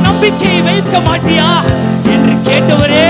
நம்பிக்கையை வைக்க மாட்டியா என்று கேட்டவரே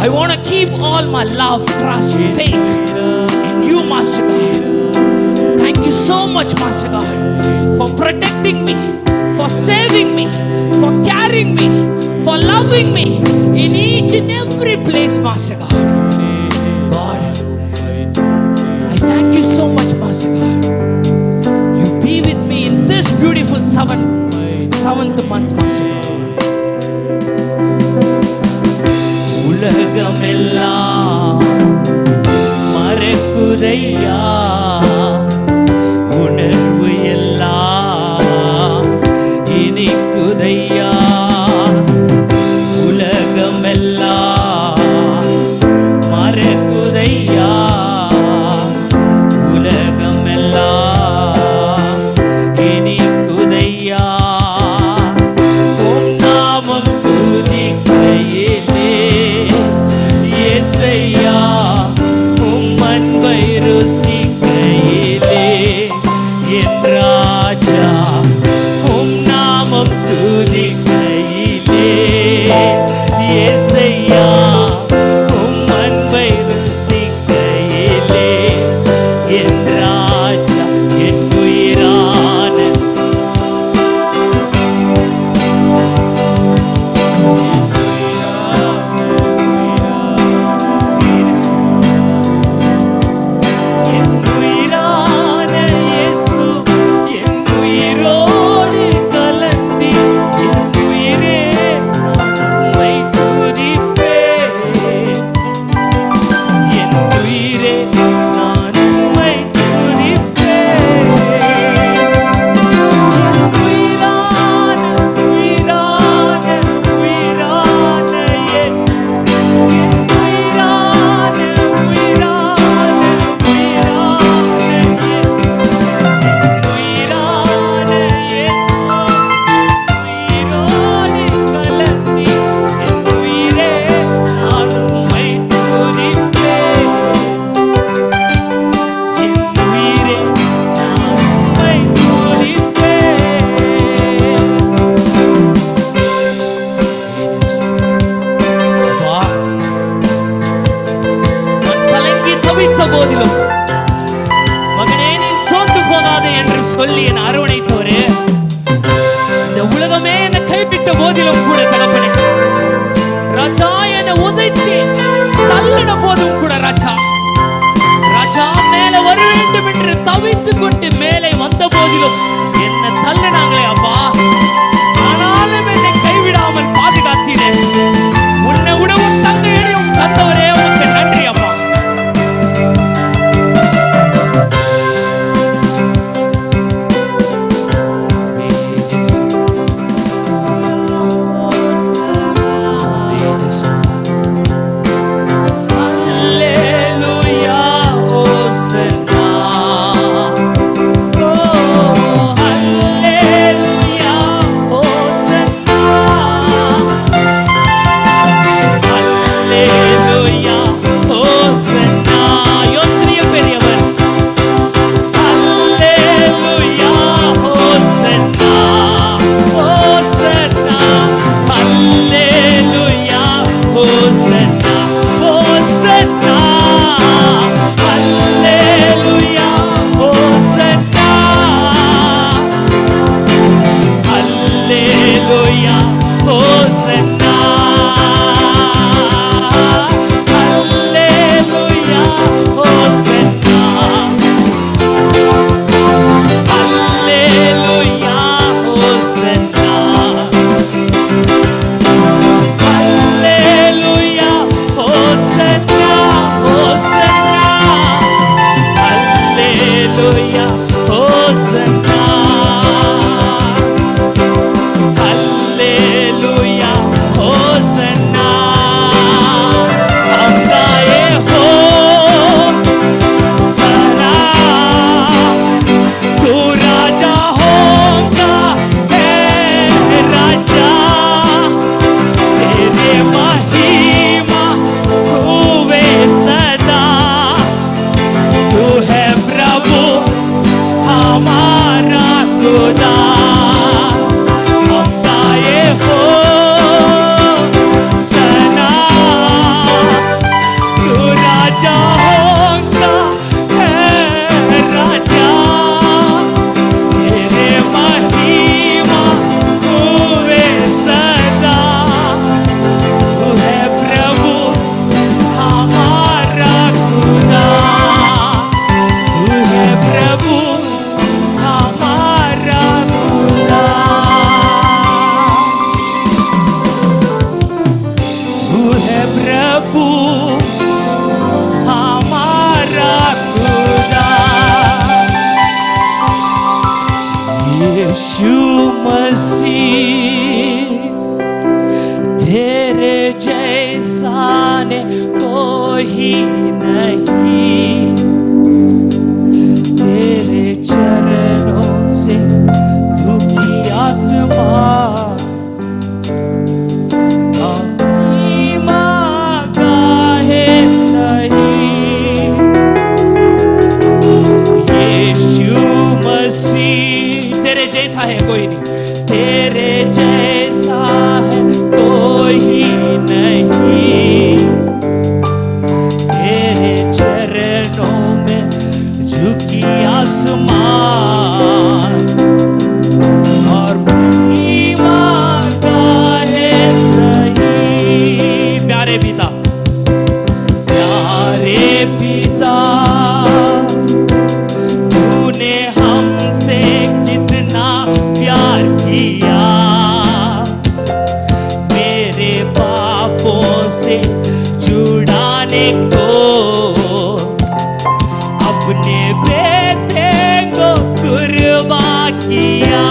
I want to keep all my love, trust, faith in you, Master God. Thank you so much, Master God, for protecting me, for saving me, for carrying me, for loving me in each and every place, Master God. God, I thank you so much, Master God. You be with me in this beautiful seventh month, Master God. உலகமெல்லாம் மறக்குதையா, உணர்வு எல்லாம் இனிக்குதையா. உலகமெல்லாம் மறக்குதையா, உலகமெல்லாம் இனிக்குதையா. உம் நாமம் துதிக்கையிலே இயேசையா, உம் அன்பை ருசிக்கையிலே என் ராஜா, உம் நாமம் துதிக்கையிலே இயேசையா, உம் அன்பை ருசிக்கையிலே என் ராஜா, என் உயிரான போதிலும் மகனே நீ சோர்ந்து போகாதே என்று சொல்லி என் அரவணைத்தவரே, இந்த உலகமே என்னை கைவிட்ட போதிலும் கூட தகப்பனே, ராஜா என்னை உதைத்து தள்ளின போதும் கூட ராஜா மேலே வர வேண்டும் என்று தவித்துக் கொண்டு மேலே வந்த போதிலும் என்னை தள்ளினாங்களே அப்பா, ஆனாலும் என்னை கைவிடாமல் பாதுகாத்தீரே. உன்னை விடவும் தங்கையையும் தந்தவரே உனக்கு நன்றி அப்பா. यीशु मसीह तेरे जैसा ने कोई नहीं, तेरे चरणों से दुखी आसमां है कोई नहीं, तेरे जैसा है कोई नहीं, तेरे चरणों में झुकी आसमान और महिमा गाए सही। प्यारे पिता, प्यारे पिता, तूने हमसे कितना प्यार किया, मेरे पापों से छुड़ाने को अपने बेटे को कुर्बान किया।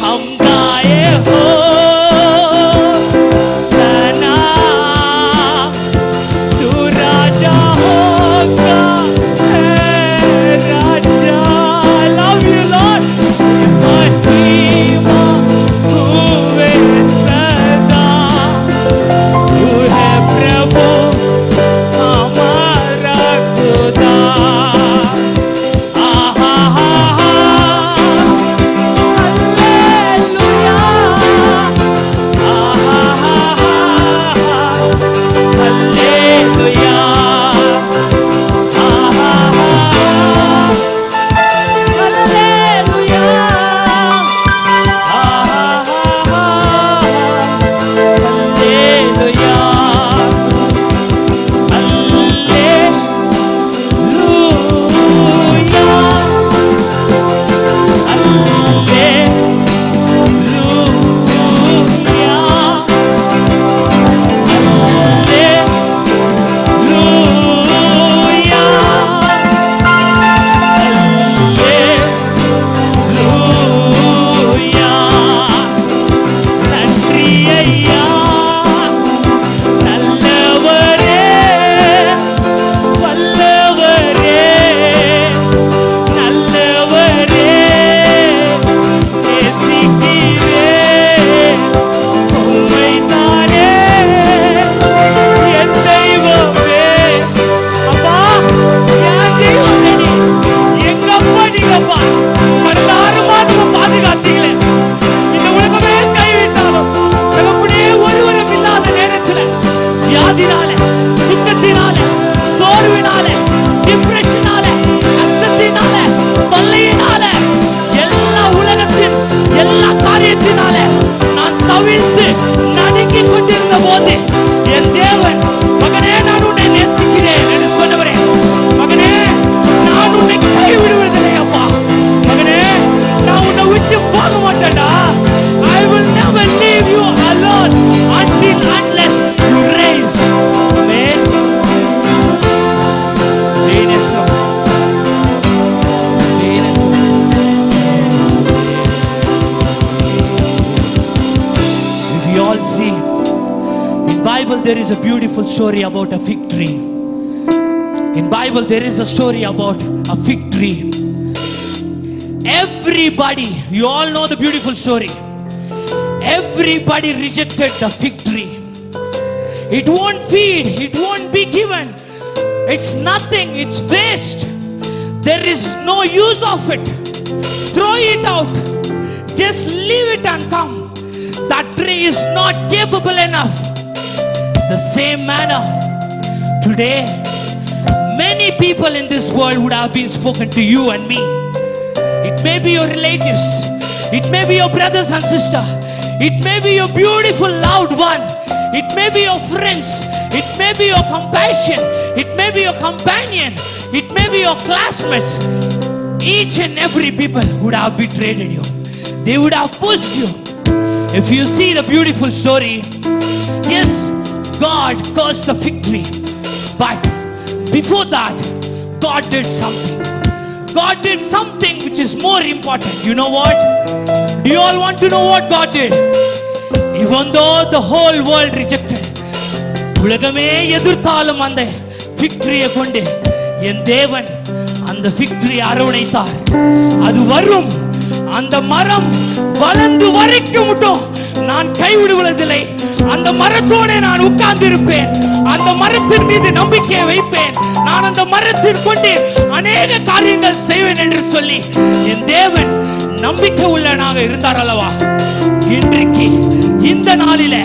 हम गाए हो सना, तू राजा होगा राजा। Love you Lord, महिमा हुए सदा, तू है प्रभु हमारा खुदा। I will never leave you alone until unless you raise there is a beautiful story about a fig tree. In Bible there is a story about a fig tree. Everybody, you all know the beautiful story. Everybody rejected the fig tree. It won't feed, it won't be given. It's nothing, it's waste. There is no use of it. Throw it out. Just leave it and come. That tree is not capable enough. The same manner, today, many people in this world would have been spoken to you and me. It may be your relatives. It may be your brothers and sisters. It may be your beautiful loved one. It may be your friends. It may be your compassion. It may be your companion. It may be your classmates. Each and every people would have betrayed you. They would have pushed you. If you see the beautiful story, yes, God cursed the fig tree. But before that, God did something. God did something which is more important. You know what? Do you all want to know what God did? Even though the whole world rejected, உலகமே எதிர்த்தாலும் அந்த fig tree கொண்டு என் தேவன் அந்த fig tree அரவணைத்தார். அது வரும், அந்த மரம் வளர்ந்து வரைக்கும் மட்டும் நான் கைவிடுவதில்லை. அந்த மரத்தோடு நான் உட்கார்ந்து இருப்பேன். அந்த மரத்தின் மீது நம்பிக்கை வைப்பேன். நான் அந்த மரத்தின் கொண்டு அநேக காரியங்கள் செய்வேன் என்று சொல்லி என் தேவன் நம்பிக்கை உள்ளவனாக இருந்தார் அல்லவா? இன்றைக்கு இந்த நாளிலே,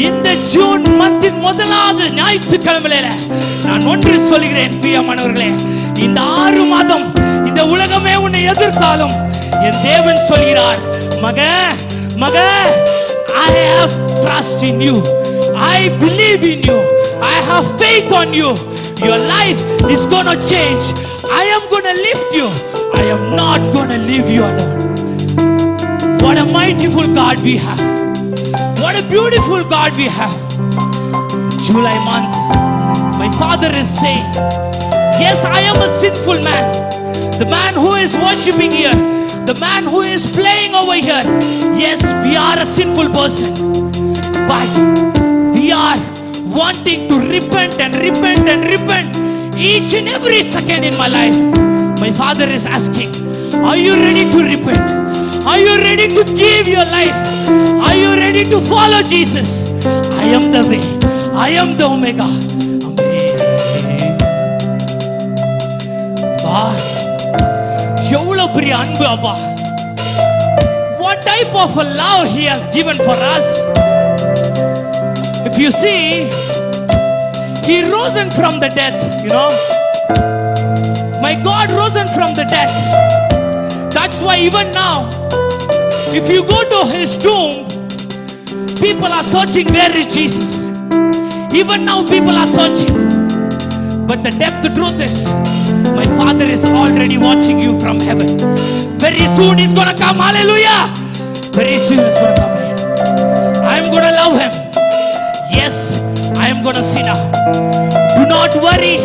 இந்த ஜூன் மந்தின் முதலாவது ஞாயிற்றுக்கிழமையில நான் ஒன்று சொல்கிறேன் பிரியமானவர்களே, இந்த 6 மாதம் இந்த உலகமே உன்னை எதிர்த்தாலும் என் தேவன் சொல்கிறார், மக, I have trust in you. I believe in you. I have faith on you. Your life is going to change. I am going to lift you. I am not going to leave you alone. What a mightiful God we have. What a beautiful God we have. July month, my father is saying, yes, I am a sinful man. The man who is worshiping here, the man who is playing over here, yes, we are a sinful person. But we are wanting to repent and repent and repent each and every second in my life. My father is asking, are you ready to repent? Are you ready to give your life? Are you ready to follow Jesus? I am the way. I am the Omega. எவ்வளவு பெரிய அன்பு அப்பா! What type of a love He has given for us? If you see, He risen from the death, you know. My God risen from the death. That's why even now, if you go to His tomb, people are searching, where is Jesus? Even now people are searching. But the depth, the truth is, my Father is already watching you from heaven. Very soon He's going to come. Hallelujah. Very soon He's going to come in. I am going to love Him. Yes, I am going to see now. Do not worry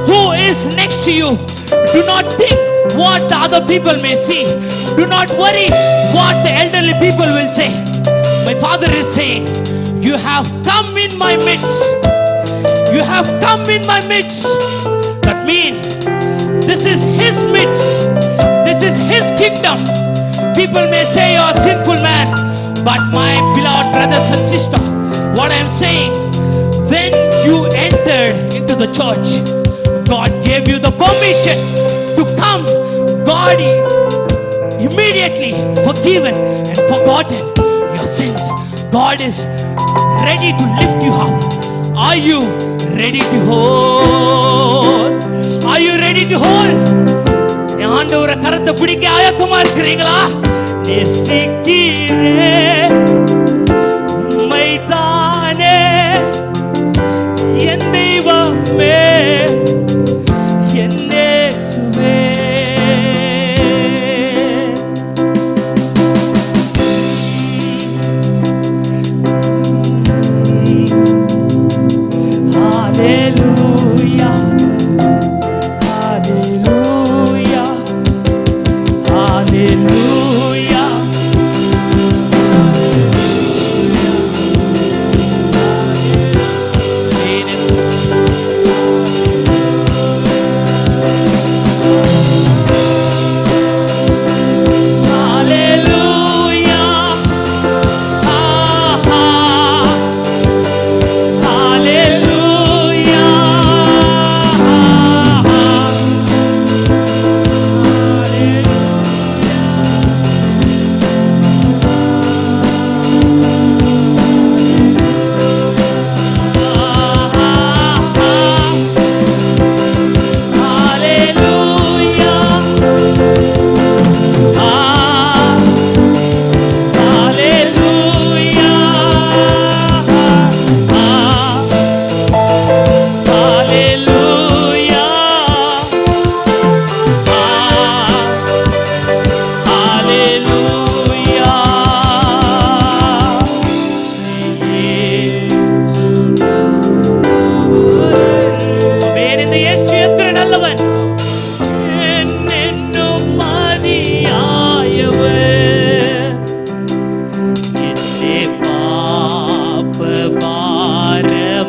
who is next to you. Do not think what the other people may see. Do not worry what the elderly people will say. My Father is saying, you have come in my midst. You have come in my midst. That means this is His midst. This is His kingdom. People may say you are a sinful man, but my beloved brothers and sisters, what I am saying, when you entered into the church, God gave you the permission to come. God immediately forgiven and forgotten your sins. God is ready to lift you up. Are you ready to hold? Are you ready to hold? ஆண்டவரை கரத்தை பிடிக்க ஆயத்தமா இருக்கிறீங்களா? நேசிக்கிறேன் உம்மைத்தானே என் தெய்வமே என் இயேசுவே. Hallelujah. Hallelujah. Hallelujah.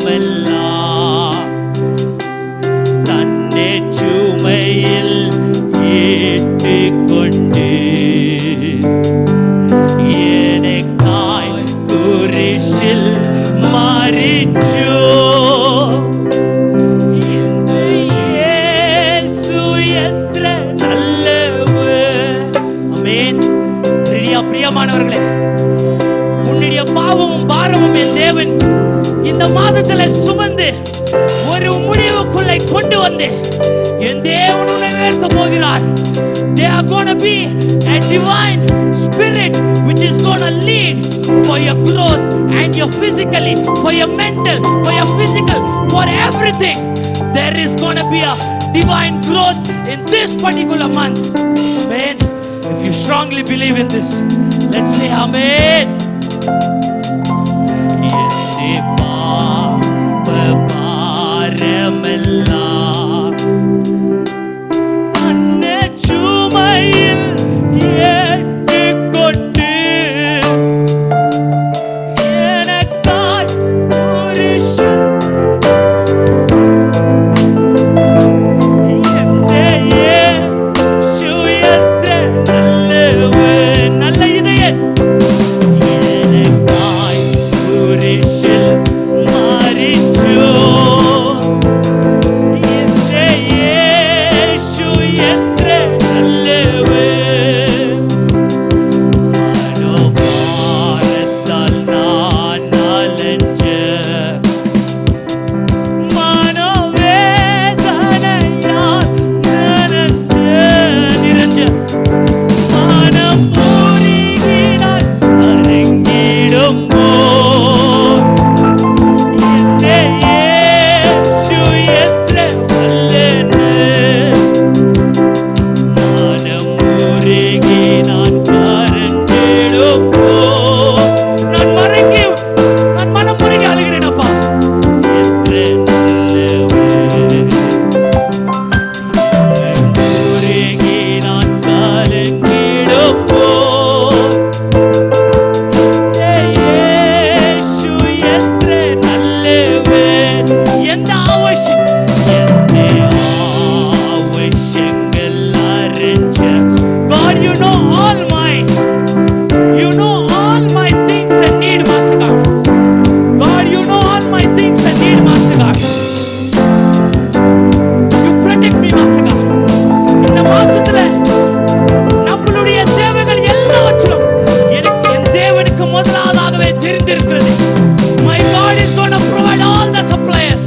பாரமெல்லாம் தன்னை சுமையில் ஏற்றுக்கொண்டு எனக்காய் குரிசில் மரிச்சோ பிரியமானவர்களே, உன்னுடைய பாவமும் பாரமும் என் தேவன் இந்த மாதத்துல சுமந்து ஒரு முடிவுக்குள்ளே கொண்டு வந்து என் தேவன் உன்னை உயர்த்த போகிறார். They are going to be a divine spirit which is going to lead for your growth and your physically, for your mental, for your physical, for everything. There is going to be a divine growth in this particular month. Amen. If you strongly believe in this, let's say amen. My God is going to provide all the suppliers.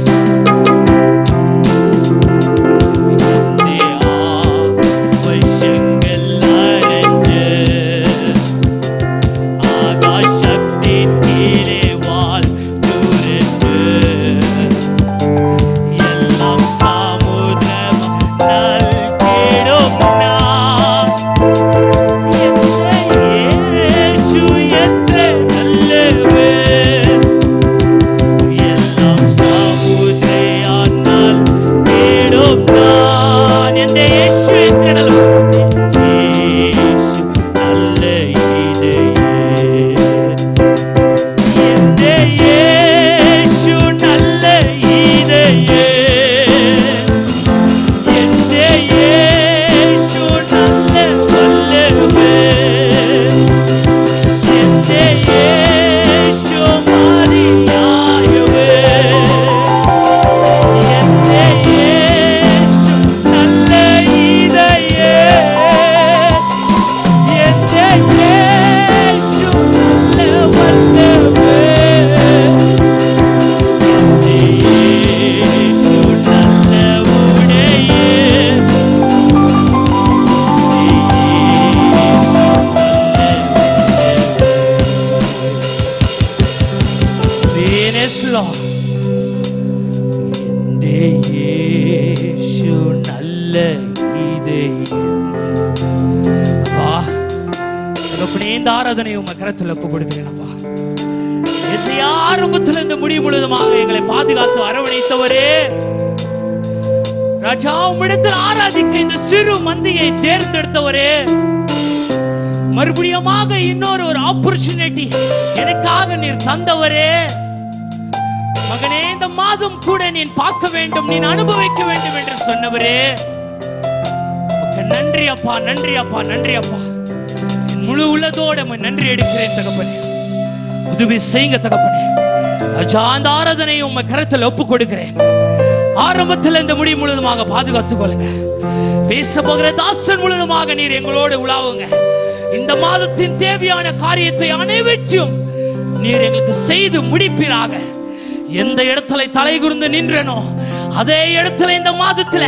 ஆராதனை உங்க கரத்துல ஒப்பு கொடுக்கிறேன். ஆரம்பத்திலிருந்து முடிவு முழுவதுமாக எங்களை பாதுகாத்து அரவணைத்தவரே, ராஜா உம்மிடத்தில் ஆராதிக்க இந்த சிறு மந்தியை தேர்ந்தெடுத்தவரே, மறுபடியுமாக இன்னொரு ஆப்பர்ச்சுனிட்டி எனக்காக நீர் தந்தவரே, மகனே, இந்த மாதம் கூட நீ பார்க்க வேண்டும், நீ அனுபவிக்க வேண்டும் என்று சொன்னவரே, நன்றி அப்பா, நன்றி அப்பா, நன்றி அப்பா. முழு உள்ளதோட நன்றி எடுக்கிறேன் தகப்பனே. உதவி செய்யுங்க தகப்பனே. அந்த ஆராதனையை உங்க கரத்தில் ஒப்பு கொடுக்கிறேன். ஆரம்பத்தில் இந்த முடிவு முழுவதுமாக பாதுகாத்துக் கொள்ளுங்க. பேச போகிற தாசன் முழுவதுமாக நீர் எங்களோடு உலாவுங்க. இந்த மாதத்தின் தேவையான காரியத்தை அனைவற்றும் நீர் எங்களுக்கு செய்து முடிப்பீராக. எந்த இடத்துல தலை குனிந்து நின்றனோ அதே இடத்துல இந்த மாதத்துல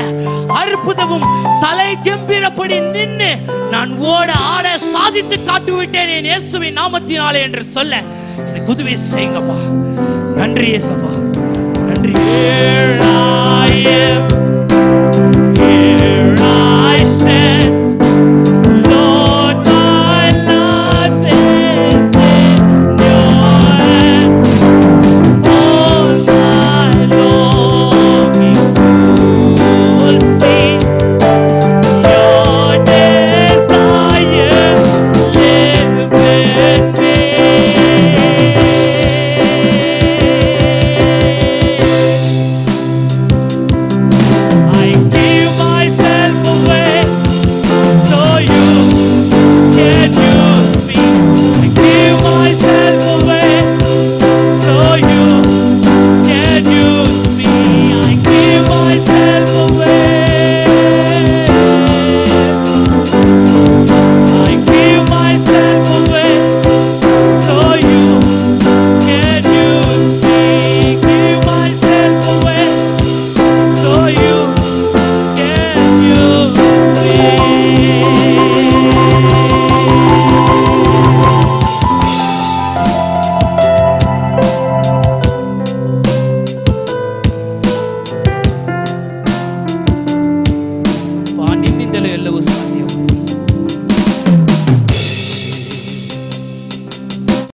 அற்புதமும் தலை கம்பீரப்படி நின்று நான் ஓட ஆட சாதித்து காட்டு விட்டேன் என் இயேசுவின் நாமத்தினாலே என்று சொல்ல உதவி செய்யுங்கப்பா. நன்றி இயேசுப்பா, நன்றி.